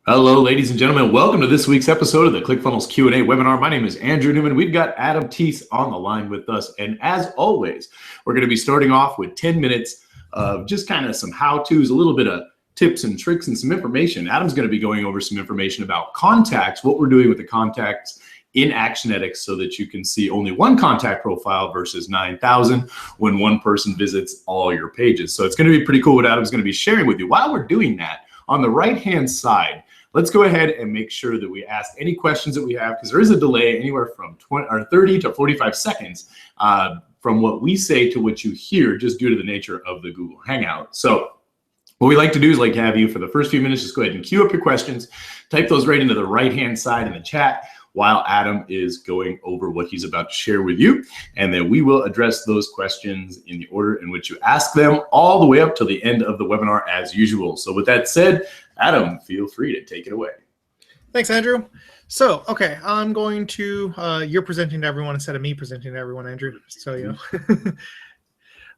Hello, ladies and gentlemen. Welcome to this week's episode of the ClickFunnels Q&A webinar. My name is Andrew Newman. We've got Adam Teese on the line with us. And as always, we're going to be starting off with 10 minutes of just kind of some how-tos, a little bit of tips and tricks and some information. Adam's going to be going over some information about contacts, what we're doing with the contacts in Actionetics so that you can see only one contact profile versus 9,000 when one person visits all your pages. So it's going to be pretty cool what Adam's going to be sharing with you. While we're doing that, on the right-hand side, let's go ahead and make sure that we ask any questions that we have, because there is a delay anywhere from 30 to 45 seconds from what we say to what you hear, just due to the nature of the Google Hangout. So what we like to do is like have you for the first few minutes, just go ahead and queue up your questions, type those right into the right-hand side in the chat while Adam is going over what he's about to share with you. And then we will address those questions in the order in which you ask them all the way up to the end of the webinar as usual. So with that said, Adam, feel free to take it away. Thanks, Andrew. So, okay, I'm going to, you're presenting to everyone instead of me presenting to everyone, Andrew. So, you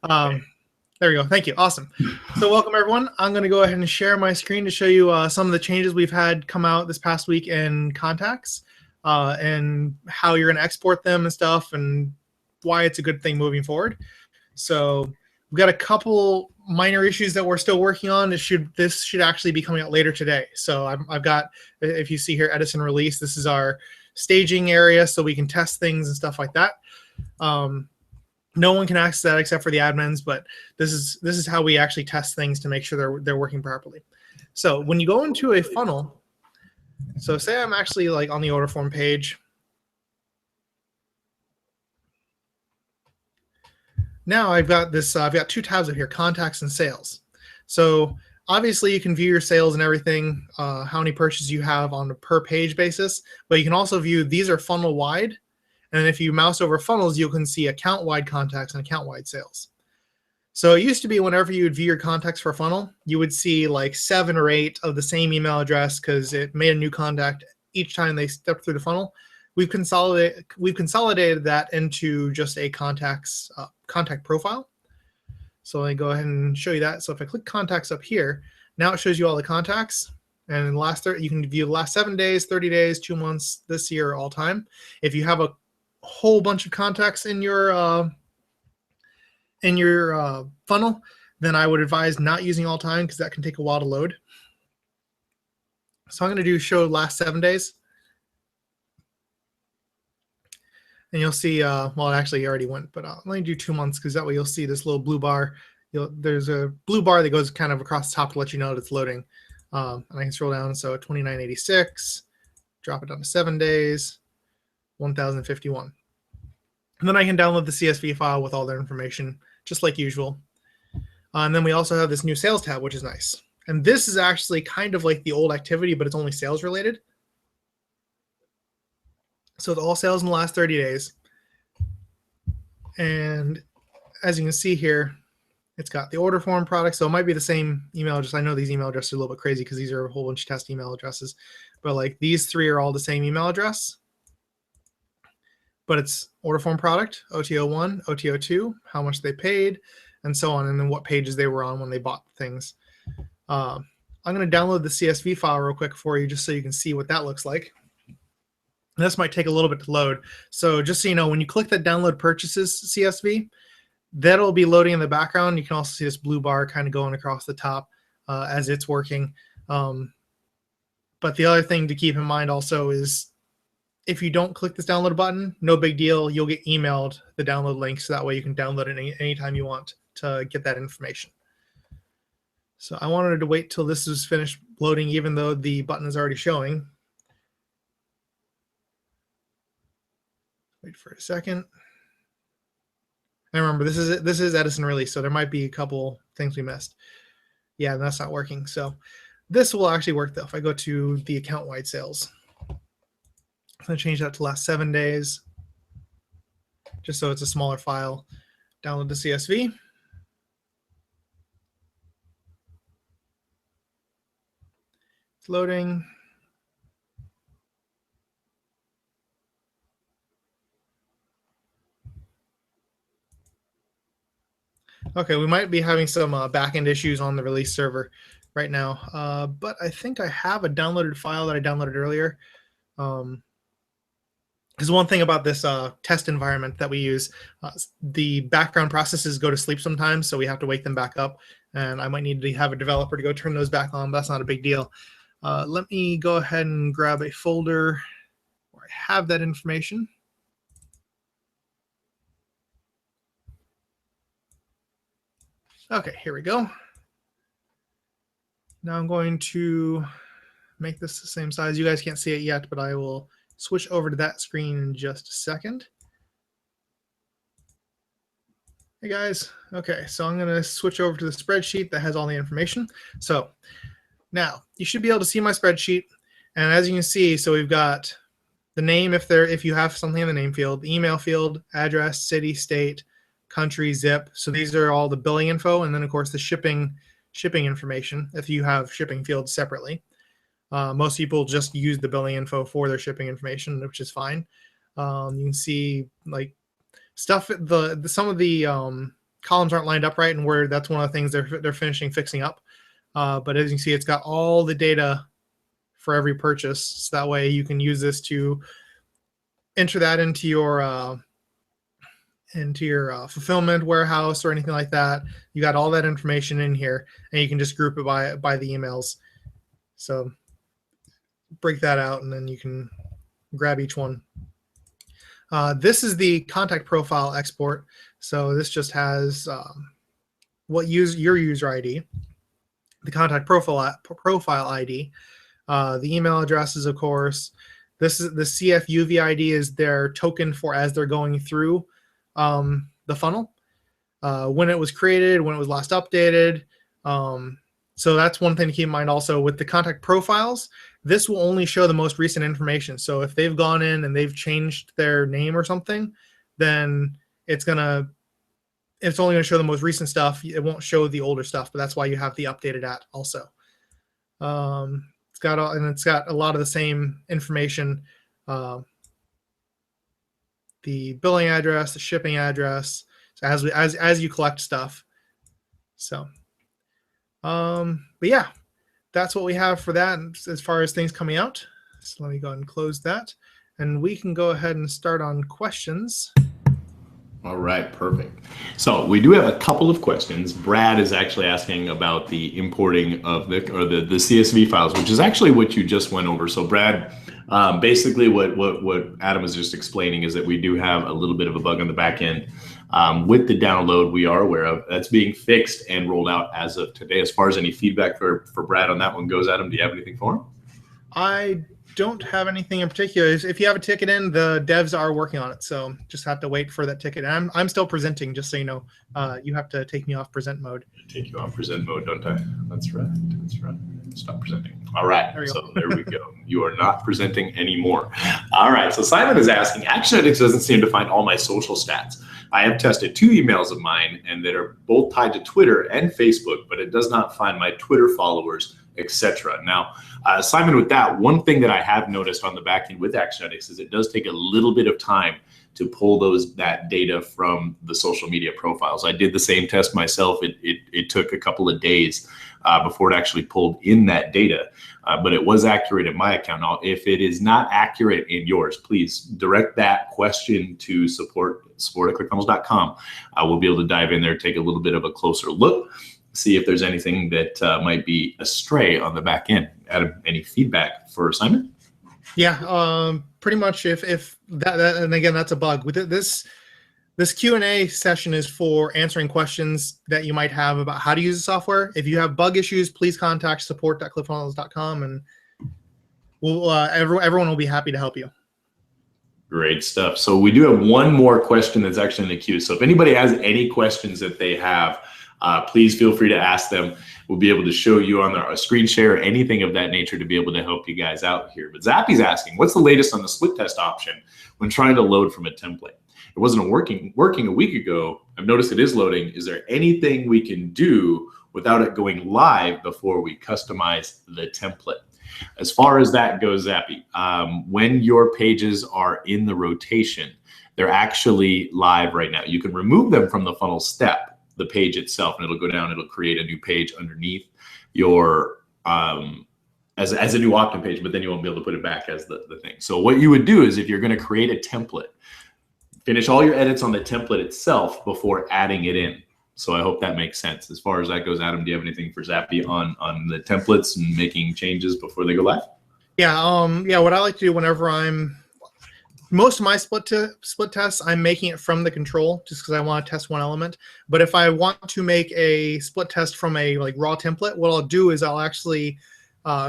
know. There we go. Thank you. Awesome. So welcome, everyone. I'm going to go ahead and share my screen to show you some of the changes we've had come out this past week in contacts and how you're going to export them and stuff and why it's a good thing moving forward. So we've got a couple minor issues that we're still working on. This should actually be coming out later today. So I've got, if you see here, Edison release, this is our staging area so we can test things and stuff like that. No one can access that except for the admins, but this is how we actually test things to make sure they're working properly. So when you go into a funnel, so say I'm actually like on the order form page. Now I've got this. I've got two tabs up here: contacts and sales. So obviously you can view your sales and everything, how many purchases you have on a per page basis, but you can also view these are funnel wide. And if you mouse over funnels, you can see account-wide contacts and account-wide sales. So it used to be whenever you would view your contacts for a funnel, you would see like 7 or 8 of the same email address because it made a new contact each time they step through the funnel. We've consolidated that into just a contact profile. So let me go ahead and show you that. So if I click contacts up here, now it shows you all the contacts. And in the last you can view the last 7 days, 30 days, 2 months, this year, all time. If you have a whole bunch of contacts in your funnel, then I would advise not using all time because that can take a while to load. So I'm going to do show last 7 days. And you'll see, well, actually it already went, but let me do 2 months because that way you'll see this little blue bar. There's a blue bar that goes kind of across the top to let you know that it's loading. And I can scroll down. So 2986, drop it down to 7 days, 1051. And then I can download the CSV file with all their information, just like usual. And then we also have this new sales tab, which is nice. And this is actually kind of like the old activity, but it's only sales related. So it's all sales in the last 30 days. And as you can see here, it's got the order form product. So it might be the same email address. I know these email addresses are a little bit crazy because these are a whole bunch of test email addresses. But like these 3 are all the same email address. But it's order form product, OTO1, OTO2, how much they paid, and so on, and then what pages they were on when they bought things. I'm going to download the CSV file real quick for you just so you can see what that looks like. And this might take a little bit to load. So just so you know, when you click the download purchases CSV, that'll be loading in the background. You can also see this blue bar kind of going across the top as it's working. But the other thing to keep in mind also is if you don't click this download button, no big deal. You'll get emailed the download link, so that way you can download it anytime you want to get that information. So I wanted to wait till this is finished loading, even though the button is already showing. Wait for a second. And remember, this is Edison release, so there might be a couple things we missed. Yeah, that's not working. So this will actually work though. If I go to the account-wide sales, I'm going to change that to last 7 days, just so it's a smaller file. Download the CSV. It's loading. Okay, we might be having some backend issues on the release server right now. But I think I have a downloaded file that I downloaded earlier. Because one thing about this test environment that we use, the background processes go to sleep sometimes, so we have to wake them back up. And I might need to have a developer to go turn those back on, but that's not a big deal. Let me go ahead and grab a folder where I have that information. Okay, here we go. Now I'm going to make this the same size. You guys can't see it yet, but I will switch over to that screen in just a second. Hey guys, okay, so I'm gonna switch over to the spreadsheet that has all the information. So now you should be able to see my spreadsheet. And as you can see, so we've got the name if you have something in the name field, the email field, address, city, state, country, zip. So these are all the billing info, and then of course the shipping information if you have shipping fields separately. Most people just use the billing info for their shipping information, which is fine. You can see like stuff. Some of the columns aren't lined up right, and where that's one of the things they're fixing up. But as you can see, it's got all the data for every purchase, so that way you can use this to enter that into your fulfillment warehouse or anything like that. You got all that information in here, and you can just group it by the emails. So break that out, and then you can grab each one. This is the contact profile export. So this just has your user ID, the contact profile ID, the email addresses, of course. This is the CFUV ID is their token for as they're going through the funnel, when it was created, when it was last updated. So that's one thing to keep in mind. Also with the contact profiles, this will only show the most recent information. So if they've gone in and they've changed their name or something, then it's only going to show the most recent stuff. It won't show the older stuff, but that's why you have the updated at also. It's got a lot of the same information. The billing address, the shipping address, so as you collect stuff. So, but yeah, that's what we have for that as far as things coming out. So let me go ahead and close that, and we can go ahead and start on questions. All right, perfect. So we do have a couple of questions. Brad is actually asking about the importing of the CSV files, which is actually what you just went over. So Brad, basically what Adam was just explaining is that we do have a little bit of a bug on the back end with the download. We are aware of that's being fixed and rolled out as of today. As far as any feedback for Brad on that one goes, Adam, do you have anything for him? I don't have anything in particular. If you have a ticket in, the devs are working on it, so just have to wait for that ticket. And I'm still presenting, just so you know. You have to take me off present mode. Take you off present mode, don't I? That's right. That's right. Stop presenting. All right. There we go. You are not presenting anymore. All right. So Simon is asking, Actionetics doesn't seem to find all my social stats. I have tested 2 emails of mine and that are both tied to Twitter and Facebook, but it does not find my Twitter followers, etc. Now, Simon, with that, one thing that I have noticed on the back end with Actionetics is it does take a little bit of time to pull that data from the social media profiles. I did the same test myself. It took a couple of days before it actually pulled in that data, but it was accurate in my account. Now, if it is not accurate in yours, please direct that question to support@clickfunnels.com. We'll be able to dive in there, take a little bit of a closer look, see if there's anything that might be astray on the back end. Adam, any feedback for Simon? Yeah, pretty much. If that and again, that's a bug with it. This Q&A session is for answering questions that you might have about how to use the software. If you have bug issues, please contact support@clickfunnels.com, and everyone will be happy to help you. Great stuff. So we do have one more question that's actually in the queue. So if anybody has any questions that they have, please feel free to ask them. We'll be able to show you on a screen share or anything of that nature to be able to help you guys out here. But Zappy's asking, what's the latest on the split test option when trying to load from a template? It wasn't working a week ago. I've noticed it is loading. Is there anything we can do without it going live before we customize the template? As far as that goes, Zappy, when your pages are in the rotation, they're actually live right now. You can remove them from the funnel step, the page itself, and it'll go down, it'll create a new page underneath. your as a new opt-in page, but then you won't be able to put it back as the thing. So what you would do is, if you're going to create a template, finish all your edits on the template itself before adding it in. So I hope that makes sense. As far as that goes, Adam, do you have anything for Zappy on the templates and making changes before they go live? Yeah, what I like to do whenever most of my split tests, I'm making it from the control just because I want to test one element. But if I want to make a split test from a raw template, what I'll do is I'll actually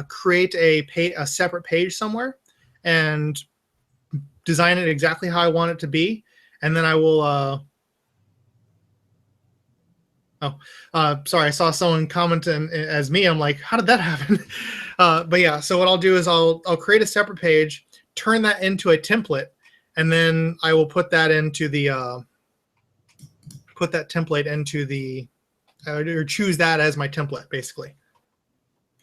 create a separate page somewhere and design it exactly how I want it to be, and then I will. Sorry, I saw someone comment as me. I'm like, how did that happen? But yeah, so what I'll do is I'll create a separate page, turn that into a template, and then I will put that into the or choose that as my template, basically.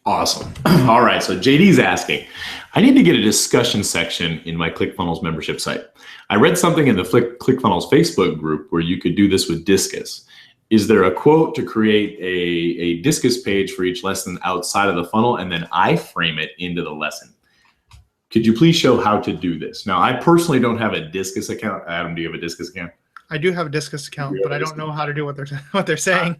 Awesome. All right. So JD's asking, I need to get a discussion section in my ClickFunnels membership site. I read something in the ClickFunnels Facebook group where you could do this with Discus. Is there a quote to create a Discus page for each lesson outside of the funnel and then I frame it into the lesson? Could you please show how to do this? Now, I personally don't have a Discus account. Adam, do you have a Discus account? I do have a Discus account, but I don't know how to do what they're saying.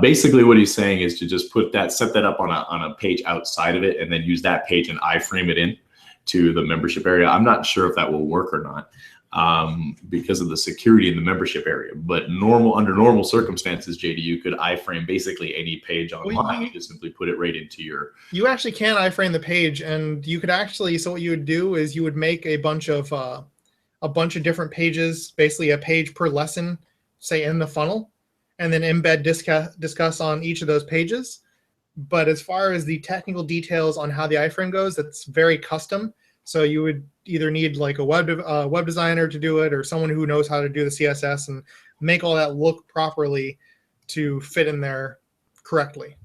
Basically, what he's saying is to just set that up on a page outside of it, and then use that page and iframe it in to the membership area. I'm not sure if that will work or not because of the security in the membership area. But under normal circumstances, JD, you could iframe basically any page online. You just simply put it right into your. You actually can iframe the page, and you could actually. So what you would do is you would make a bunch of different pages, basically a page per lesson, say in the funnel, and then embed discuss on each of those pages. But as far as the technical details on how the iframe goes, that's very custom. So you would either need like a web designer to do it, or someone who knows how to do the CSS and make all that look properly to fit in there correctly.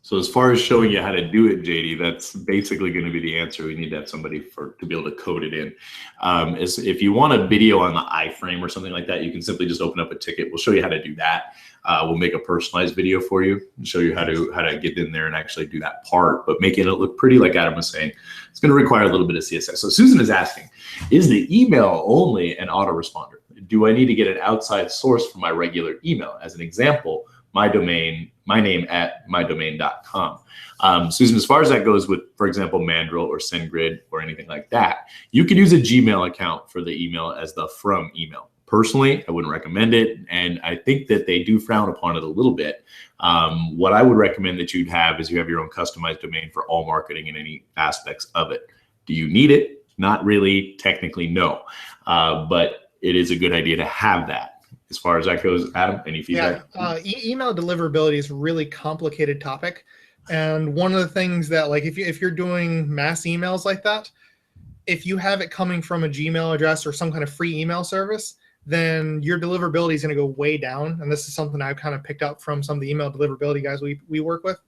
So as far as showing you how to do it, JD, that's basically going to be the answer. We need to have somebody to be able to code it in. If you want a video on the iframe or something like that, you can simply just open up a ticket. We'll show you how to do that. We'll make a personalized video for you and show you how to get in there and actually do that part, but making it look pretty, like Adam was saying. It's going to require a little bit of CSS. So Susan is asking, is the email only an autoresponder? Do I need to get an outside source for my regular email? As an example, my name at mydomain.com. Susan, as far as that goes with, for example, Mandrill or SendGrid or anything like that, you can use a Gmail account for the email as the from email. Personally, I wouldn't recommend it, and I think that they do frown upon it a little bit. What I would recommend that you'd have is you have your own customized domain for all marketing and any aspects of it. Do you need it? Not really, technically, no. But it is a good idea to have that. As far as that goes, Adam, any feedback? Yeah, email deliverability is a really complicated topic. And one of the things that, like, if you're doing mass emails like that, if you have it coming from a Gmail address or some kind of free email service, then your deliverability is going to go way down. And this is something I've kind of picked up from some of the email deliverability guys we work with.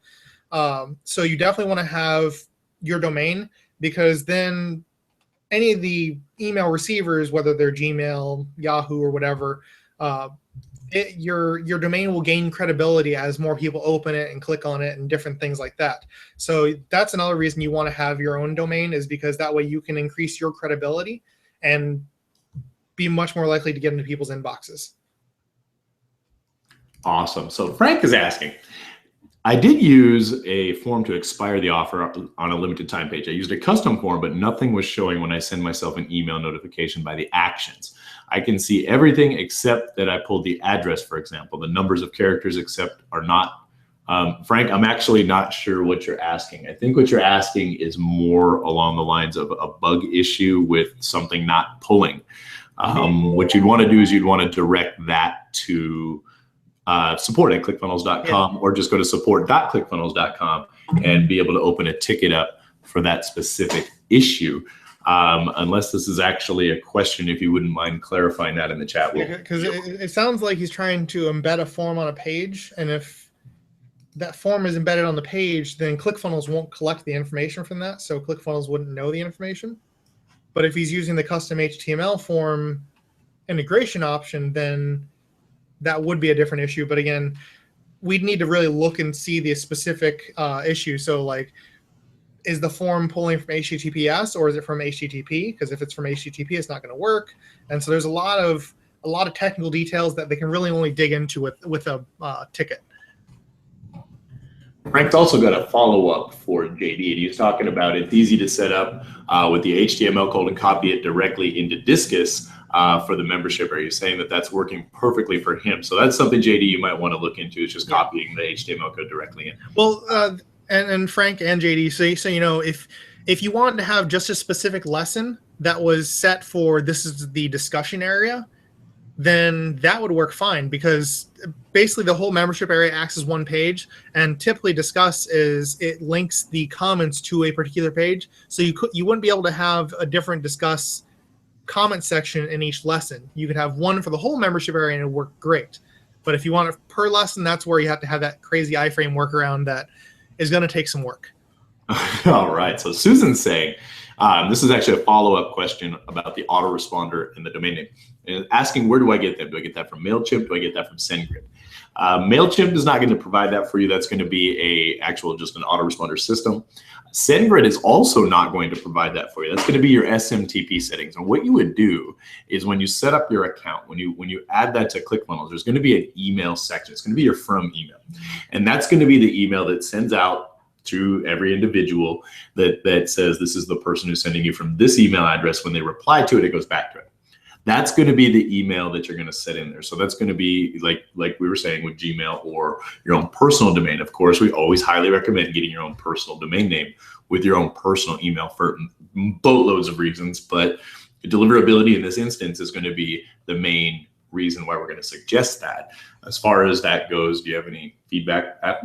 So you definitely want to have your domain, because then any of the email receivers, whether they're Gmail, Yahoo, or whatever, your domain will gain credibility as more people open it and click on it and different things like that. So that's another reason you want to have your own domain, is because that way you can increase your credibility and be much more likely to get into people's inboxes. Awesome. So Frank is asking, I did use a form to expire the offer on a limited time page. I used a custom form, but nothing was showing when I send myself an email notification by the actions. I can see everything except that I pulled the address, for example. The numbers of characters except are not. Frank, I'm actually not sure what you're asking. I think what you're asking is more along the lines of a bug issue with something not pulling. What you'd want to do is you'd want to direct that to support at clickfunnels.com, or just go to support.clickfunnels.com and be able to open a ticket up for that specific issue. Unless this is actually a question, if you wouldn't mind clarifying that in the chat. Because it sounds like he's trying to embed a form on a page, and if that form is embedded on the page, then ClickFunnels won't collect the information from that, so ClickFunnels wouldn't know the information. But if he's using the custom HTML form integration option, then that would be a different issue. But again, we'd need to really look and see the specific issue. So like, is the form pulling from HTTPS or is it from HTTP? Because if it's from HTTP, it's not going to work. And so there's a lot of technical details that they can really only dig into with a ticket. Frank's also got a follow-up for JD, and he was talking about it's easy to set up with the HTML code and copy it directly into Discus for the membership area. He's saying that that's working perfectly for him. So that's something, JD, you might want to look into, is just copying the HTML code directly in. Well, and Frank and JD, so you know, if you want to have just a specific lesson that was set for this is the discussion area, then that would work fine, because basically the whole membership area acts as one page, and typically Discuss is it links the comments to a particular page, so you wouldn't be able to have a different Discuss comment section in each lesson. You could have one for the whole membership area and it would work great. But if you want it per lesson, that's where you have to have that crazy iframe workaround that is going to take some work. All right. So Susan's saying, this is actually a follow-up question about the autoresponder and the domain name. And asking, where do I get them? Do I get that from MailChimp? Do I get that from SendGrid? MailChimp is not going to provide that for you. That's going to be just an autoresponder system. SendGrid is also not going to provide that for you. That's going to be your SMTP settings. And what you would do is when you set up your account, when you add that to ClickFunnels, there's going to be an email section. It's going to be your from email. And that's going to be the email that sends out to every individual that says this is the person who's sending you from this email address. When they reply to it, it goes back to it. That's going to be the email that you're going to set in there. So that's going to be like we were saying with Gmail or your own personal domain. Of course, we always highly recommend getting your own personal domain name with your own personal email for boatloads of reasons. But deliverability in this instance is going to be the main reason why we're going to suggest that. As far as that goes, do you have any feedback, Pat?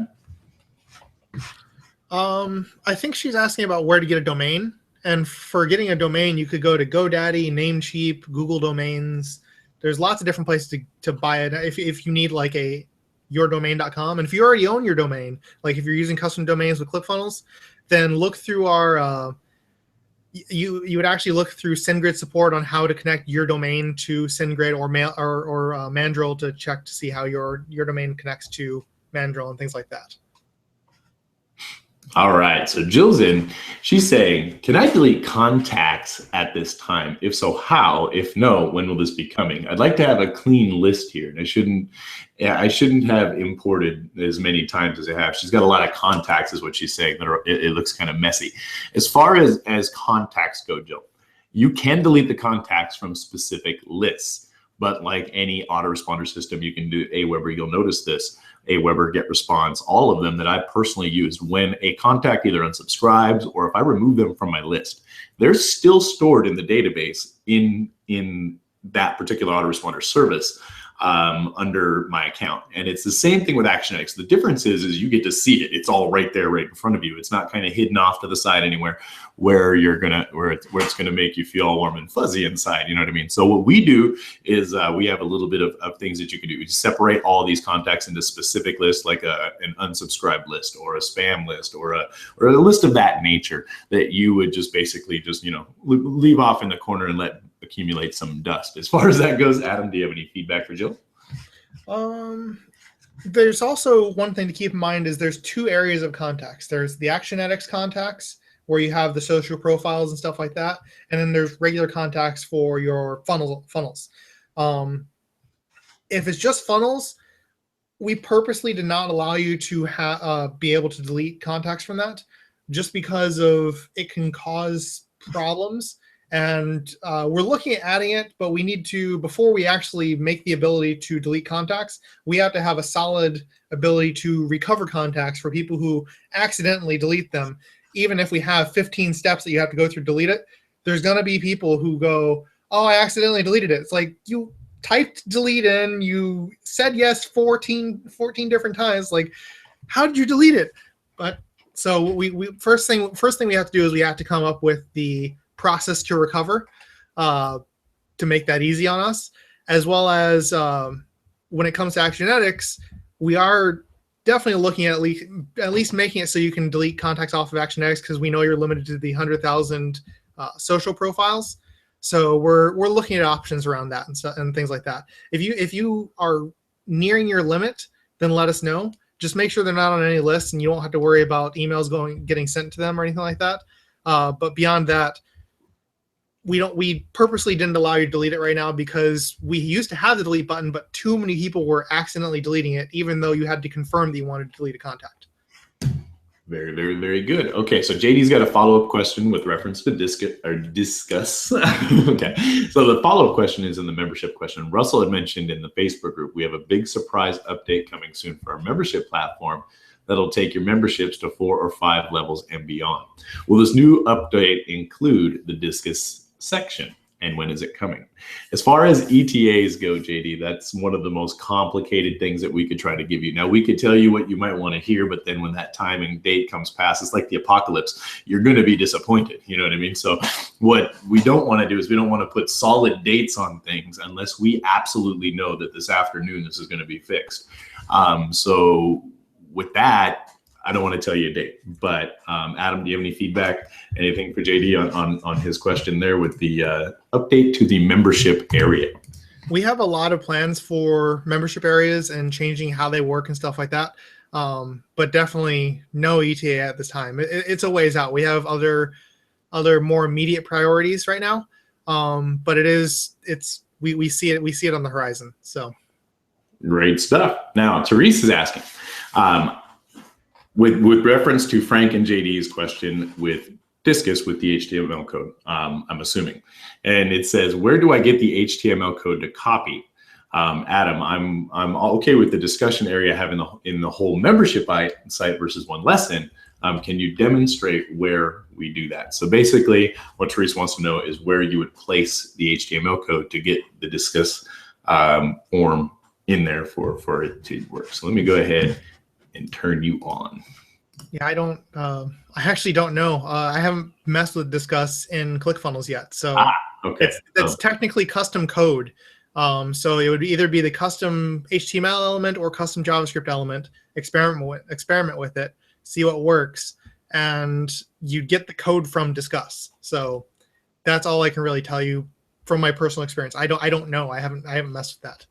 I think she's asking about where to get a domain. And for getting a domain, you could go to GoDaddy, Namecheap, Google Domains. There's lots of different places to buy it. If you need like a yourdomain.com, and if you already own your domain, like if you're using custom domains with ClickFunnels, then look through our you would actually look through SendGrid support on how to connect your domain to SendGrid or Mandrill to check to see how your domain connects to Mandrill and things like that. All right, so Jill's in. She's saying, can I delete contacts at this time? If so, how? If no, when will this be coming? I'd like to have a clean list here, and I shouldn't have imported as many times as I have. She's got a lot of contacts is what she's saying. It looks kind of messy. As far as contacts go, Jill, you can delete the contacts from specific lists, but like any autoresponder system, you can do Aweber. You'll notice this. Aweber, GetResponse, all of them that I personally used. When a contact either unsubscribes or if I remove them from my list, they're still stored in the database in that particular autoresponder service under my account. And it's the same thing with ActionX. The difference is you get to see it. It's all right there, right in front of you. It's not kind of hidden off to the side anywhere where it's gonna make you feel all warm and fuzzy inside. You know what I mean? So what we do is we have a little bit of things that you can do. We just separate all these contacts into specific lists, like an unsubscribed list or a spam list or a list of that nature that you would just basically leave off in the corner and let accumulate some dust. As far as that goes, Adam, do you have any feedback for Jill? There's also one thing to keep in mind is there's two areas of contacts. There's the ActionX contacts where you have the social profiles and stuff like that, and then there's regular contacts for your funnels. If it's just funnels, we purposely did not allow you to be able to delete contacts from that, just because of it can cause problems. And we're looking at adding it, but we need to, before we actually make the ability to delete contacts, we have to have a solid ability to recover contacts for people who accidentally delete them. Even if we have 15 steps that you have to go through to delete it, there's going to be people who go, oh, I accidentally deleted it. It's like you typed delete in, you said yes 14 different times. Like, how did you delete it? But so we first thing we have to do is we have to come up with the process to recover to make that easy on us, as well as when it comes to ActionX, we are definitely looking at least making it so you can delete contacts off of ActionX, because we know you're limited to the 100,000 social profiles. So we're looking at options around that and things like that. If you are nearing your limit, then let us know, just make sure they're not on any lists, and you don't have to worry about emails getting sent to them or anything like that. But beyond that, we purposely didn't allow you to delete it right now because we used to have the delete button, but too many people were accidentally deleting it, even though you had to confirm that you wanted to delete a contact. Very, very, very good. Okay, so JD's got a follow-up question with reference to discuss. Okay, so the follow-up question is in the membership question. Russell had mentioned in the Facebook group, we have a big surprise update coming soon for our membership platform that'll take your memberships to 4 or 5 levels and beyond. Will this new update include the discuss section, and when is it coming? As far as ETAs go, JD, that's one of the most complicated things that we could try to give you. Now, we could tell you what you might want to hear, but then when that time and date comes past, it's like the apocalypse. You're going to be disappointed. You know what I mean? So what we don't want to do is we don't want to put solid dates on things unless we absolutely know that this afternoon this is going to be fixed. So with that, I don't want to tell you a date, but Adam, do you have any feedback, anything for JD on his question there with the update to the membership area? We have a lot of plans for membership areas and changing how they work and stuff like that, but definitely no ETA at this time. It's a ways out. We have other more immediate priorities right now, but we see it on the horizon. So great stuff. Now, Therese is asking. With reference to Frank and JD's question with Discus with the HTML code, I'm assuming, and it says, where do I get the HTML code to copy? Adam, I'm okay with the discussion area having in the whole membership site versus one lesson. Can you demonstrate where we do that? So basically, what Therese wants to know is where you would place the HTML code to get the Discus form in there for it to work. So let me go ahead and turn you on. Yeah, I actually don't know. I haven't messed with Discuss in ClickFunnels yet. So okay. It's technically custom code. So it would either be the custom HTML element or custom JavaScript element. Experiment with it, see what works, and you get the code from Discuss. So that's all I can really tell you from my personal experience. I don't know. I haven't messed with that.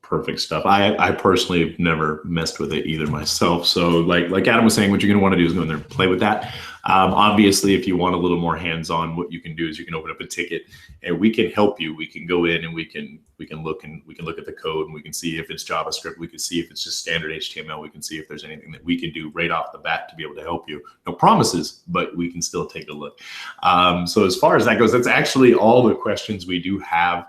Perfect stuff. I personally have never messed with it either myself. So like Adam was saying, what you're going to want to do is go in there and play with that. Obviously, if you want a little more hands-on, what you can do is you can open up a ticket and we can help you. We can go in and we can look at the code and we can see if it's JavaScript. We can see if it's just standard HTML. We can see if there's anything that we can do right off the bat to be able to help you. No promises, but we can still take a look. So as far as that goes, that's actually all the questions we do have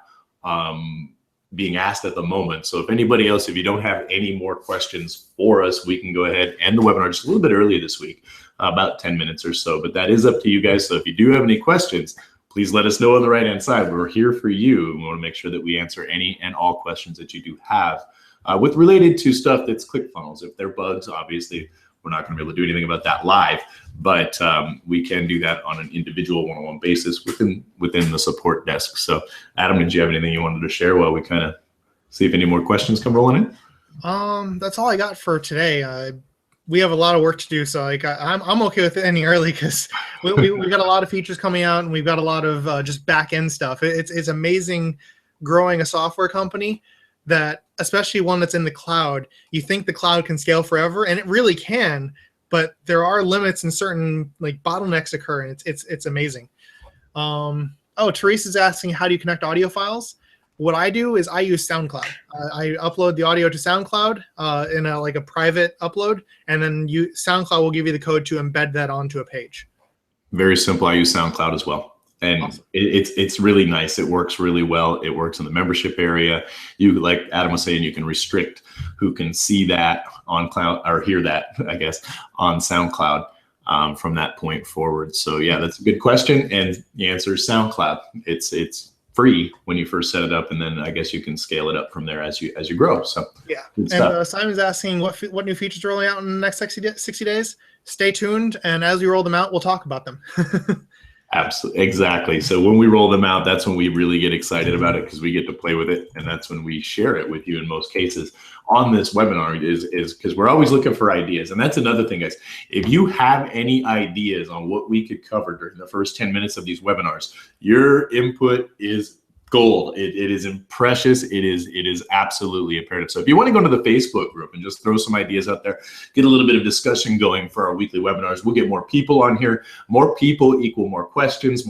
being asked at the moment. So if anybody else, if you don't have any more questions for us, we can go ahead and end the webinar just a little bit earlier this week, about 10 minutes or so, but that is up to you guys. So if you do have any questions, please let us know on the right-hand side. We're here for you, and we want to make sure that we answer any and all questions that you do have with related to stuff that's ClickFunnels. If they're bugs, obviously, we're not going to be able to do anything about that live, but we can do that on an individual one-on-one basis within the support desk. So Adam, did you have anything you wanted to share while we kind of see if any more questions come rolling in? That's all I got for today. We have a lot of work to do, so I'm okay with it ending early because we've got a lot of features coming out and we've got a lot of just back end stuff. It's amazing growing a software company, that especially one that's in the cloud. You think the cloud can scale forever, and it really can, but there are limits and certain bottlenecks occur, and it's amazing. Therese is asking, how do you connect audio files? What I do is I use SoundCloud. I upload the audio to SoundCloud in a private upload, and then SoundCloud will give you the code to embed that onto a page. Very simple. I use SoundCloud as well. And awesome. It's really nice. It works really well. It works in the membership area. You, like Adam was saying, you can restrict who can see that on cloud or hear that, I guess, on SoundCloud from that point forward. So yeah, that's a good question. And the answer is SoundCloud. It's free when you first set it up, and then I guess you can scale it up from there as you grow. So yeah. And Simon's asking what new features are rolling out in the next 60 days. Stay tuned, and as we roll them out, we'll talk about them. Absolutely, exactly. So when we roll them out, that's when we really get excited about it, because we get to play with it, and that's when we share it with you in most cases on this webinar, is because we're always looking for ideas. And that's another thing, guys. If you have any ideas on what we could cover during the first 10 minutes of these webinars, your input is gold. It is precious. It is absolutely imperative. So if you want to go into the Facebook group and just throw some ideas out there, get a little bit of discussion going for our weekly webinars, we'll get more people on here. More people equal more questions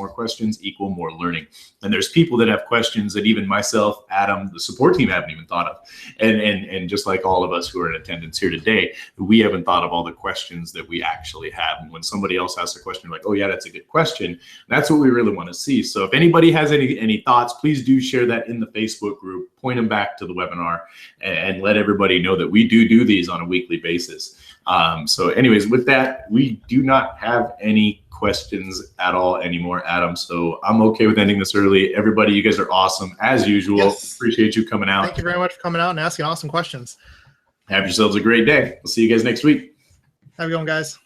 equal more learning. And there's people that have questions that even myself, Adam, the support team haven't even thought of. And just like all of us who are in attendance here today, we haven't thought of all the questions that we actually have. And when somebody else asks a question, like, oh yeah, that's a good question, that's what we really want to see. So if anybody has any thoughts, please do share that in the Facebook group, point them back to the webinar, and let everybody know that we do these on a weekly basis. So anyways, with that, we do not have any questions at all anymore, Adam. So I'm okay with ending this early. Everybody, you guys are awesome as usual. Yes. Appreciate you coming out. Thank you very much for coming out and asking awesome questions. Have yourselves a great day. We'll see you guys next week. Have a good one, guys.